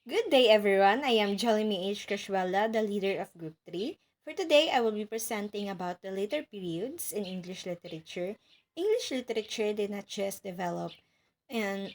Good day, everyone. I am Jolimi H. Kashwala, the leader of Group 3. For today, I will be presenting about the later periods in English literature. English literature did not just develop in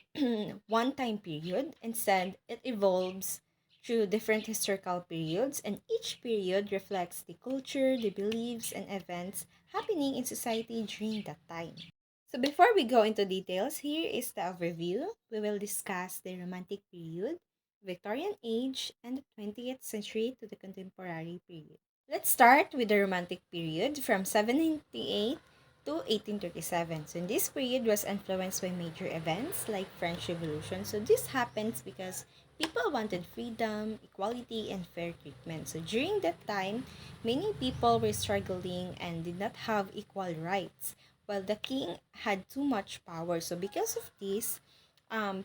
one time period. Instead, it evolves through different historical periods, and each period reflects the culture, the beliefs, and events happening in society during that time. So before we go into details, here is the overview. We will discuss the Romantic period, Victorian age, and the 20th century to the contemporary period. Let's start with the Romantic period from 1798 to 1837. So this period was influenced by major events like French Revolution. So this happens because people wanted freedom, equality, and fair treatment. So during that time, many people were struggling and did not have equal rights, while the king had too much power. So because of this,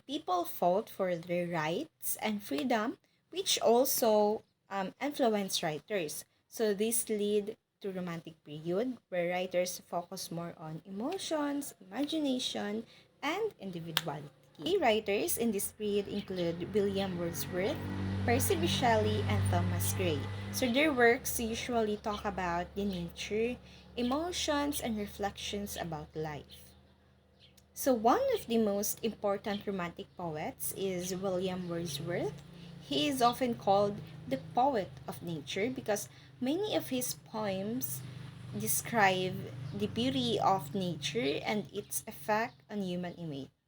people fought for their rights and freedom, which also influenced writers. So this lead to Romantic period, where writers focus more on emotions, imagination, and individuality. Key writers in this period include William Wordsworth, Percy Bysshe Shelley, and Thomas Gray. So their works usually talk about the nature, emotions, and reflections about life. So, one of the most important Romantic poets is William Wordsworth. He is often called the poet of nature because many of his poems describe the beauty of nature and its effect on human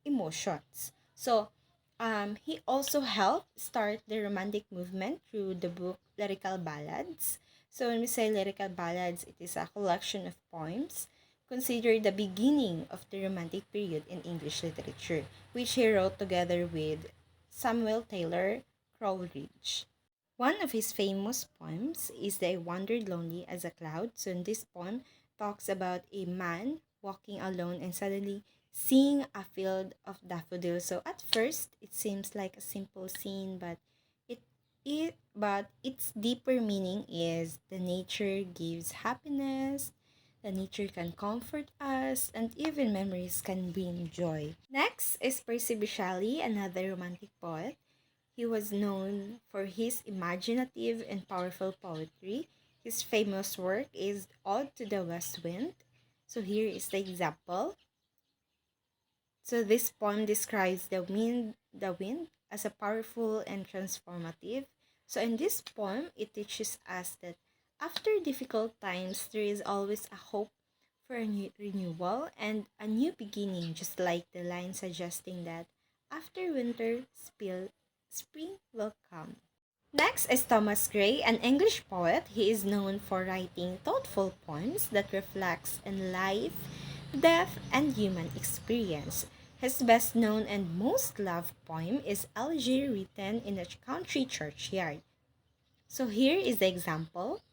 emotions. So, he also helped start the Romantic movement through the book Lyrical Ballads. So, when we say lyrical ballads, it is a collection of poems considered the beginning of the Romantic period in English literature, which he wrote together with Samuel Taylor Coleridge. One of his famous poems is the I Wandered Lonely as a Cloud. So, in this poem, talks about a man walking alone and suddenly seeing a field of daffodils. So, at first, it seems like a simple scene, but its deeper meaning is the nature gives happiness, the nature can comfort us, and even memories can bring joy. Next is Percy Bysshe Shelley, another romantic poet. He was known for his imaginative and powerful poetry. His famous work is Ode to the West Wind. So here is the example. So this poem describes the wind as a powerful and transformative. So in this poem, it teaches us that after difficult times, there is always a hope for a new renewal and a new beginning, just like the line suggesting that after winter, spring will come. Next is Thomas Gray, an English poet. He is known for writing thoughtful poems that reflects on life, death, and human experience. His best known and most loved poem is Elegy written in a country churchyard. So here is the example.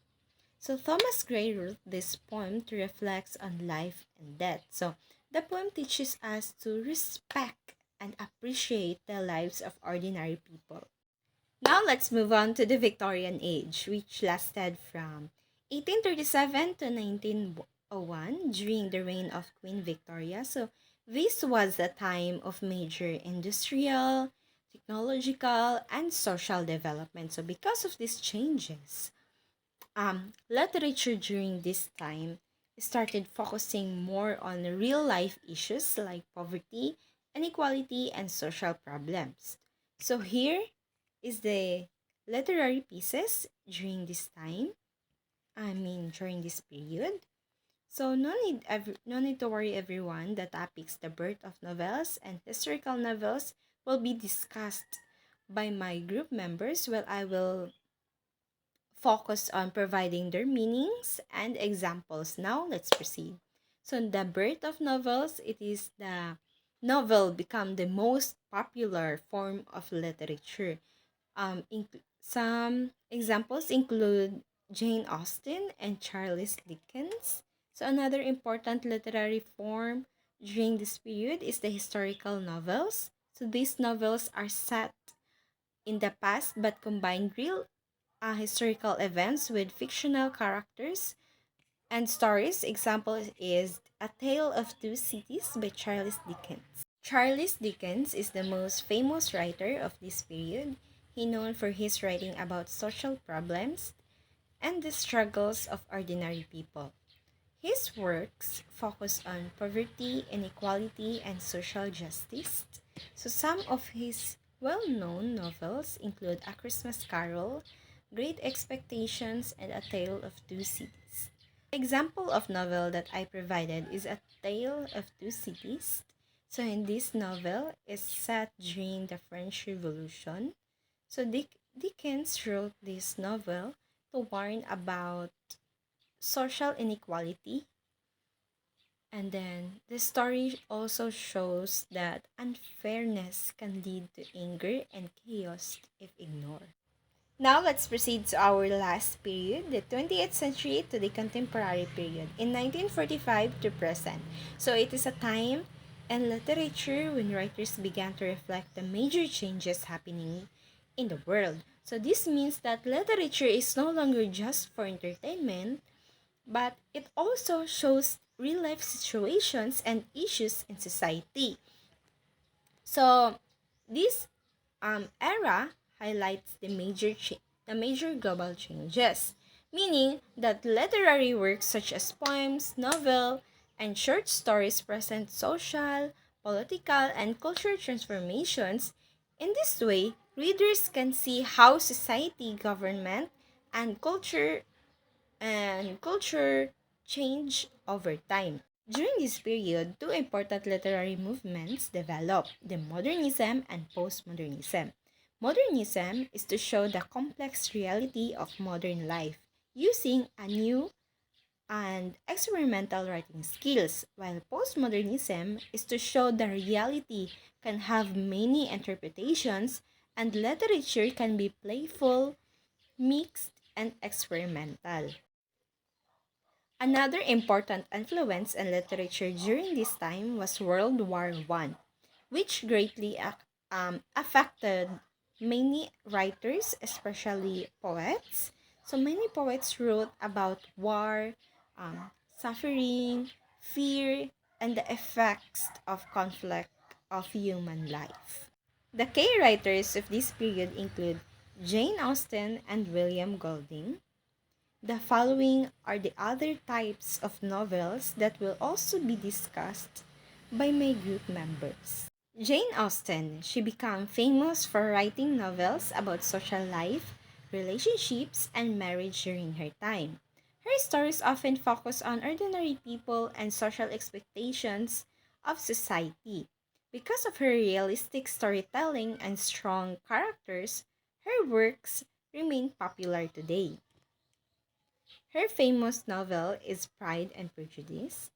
So Thomas Gray wrote this poem to reflect on life and death. So the poem teaches us to respect and appreciate the lives of ordinary people. Now let's move on to the Victorian age, which lasted from 1837 to 1901 during the reign of Queen Victoria. So this was a time of major industrial, technological, and social development. So because of these changes, literature during this time started focusing more on real life issues like poverty, inequality, and social problems. So here is the literary pieces during this time. During this period. So no need to worry everyone. The topics, the birth of novels and historical novels will be discussed by my group members, while I will focus on providing their meanings and examples. Now, let's proceed. So, the birth of novels, it is the novel become the most popular form of literature. Some examples include Jane Austen and Charles Dickens. So, another important literary form during this period is the historical novels. So, these novels are set in the past but combine real historical events with fictional characters and stories. Example is A Tale of Two Cities by Charles Dickens. Charles Dickens is the most famous writer of this period. he known for his writing about social problems and the struggles of ordinary people. His works focus on poverty, inequality, and social justice. So some of his well-known novels include A Christmas Carol, Great Expectations, and A Tale of Two Cities. Example of novel that I provided is A Tale of Two Cities. So in this novel is set during the French Revolution. So Dickens wrote this novel to warn about social inequality. And then the story also shows that unfairness can lead to anger and chaos if ignored. Now let's proceed to our last period, the 20th century to the contemporary period, in 1945 to present. So it is a time in literature when writers began to reflect the major changes happening in the world. So this means that literature is no longer just for entertainment, but it also shows real life situations and issues in society. So this era highlights the major global changes, meaning that literary works such as poems, novel, and short stories present social, political, and cultural transformations. In this way, readers can see how society, government, and culture change over time. During this period, two important literary movements developed, the Modernism and Postmodernism. Modernism is to show the complex reality of modern life using a new and experimental writing skills, while postmodernism is to show the reality can have many interpretations and literature can be playful, mixed, and experimental. Another important influence in literature during this time was World War One, which greatly affected many writers, especially poets. So many poets wrote about war, suffering, fear, and the effects of conflict of human life. The key writers of this period include Jane Austen and William Golding. The following are the other types of novels that will also be discussed by my group members. Jane Austen, she became famous for writing novels about social life, relationships, and marriage during her time. Her stories often focus on ordinary people and social expectations of society. Because of her realistic storytelling and strong characters, her works remain popular today. Her famous novel is Pride and Prejudice.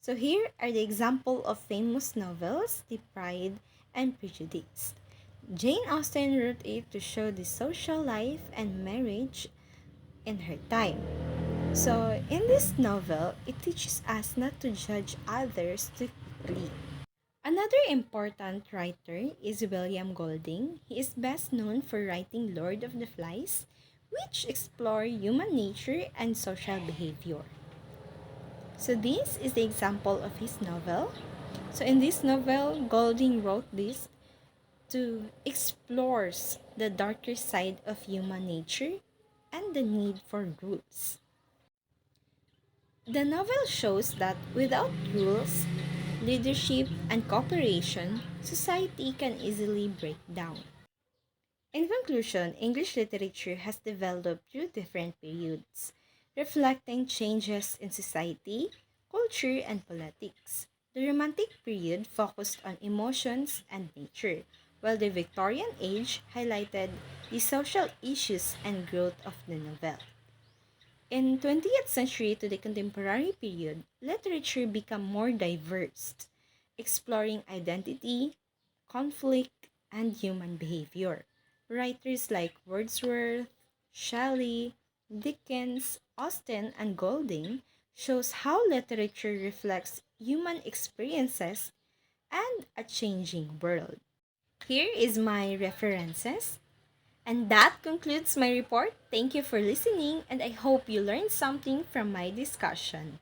So here are the example of famous novels, The Pride and Prejudice. Jane Austen wrote it to show the social life and marriage in her time. So in this novel, it teaches us not to judge others too quickly. Another important writer is William Golding. He is best known for writing Lord of the Flies, which explore human nature and social behavior. So this is the example of his novel. So in this novel, Golding wrote this to explores the darker side of human nature and the need for rules. The novel shows that without rules, leadership, and cooperation, society can easily break down. In conclusion, English literature has developed through different periods, reflecting changes in society, culture, and politics. The Romantic period focused on emotions and nature, while the Victorian age highlighted the social issues and growth of the novel. In 20th century to the contemporary period, literature became more diverse, exploring identity, conflict, and human behavior. Writers like Wordsworth, Shelley, Dickens, Austen, and Golding shows how literature reflects human experiences and a changing world. Here is my references. And that concludes my report. Thank you for listening, and I hope you learned something from my discussion.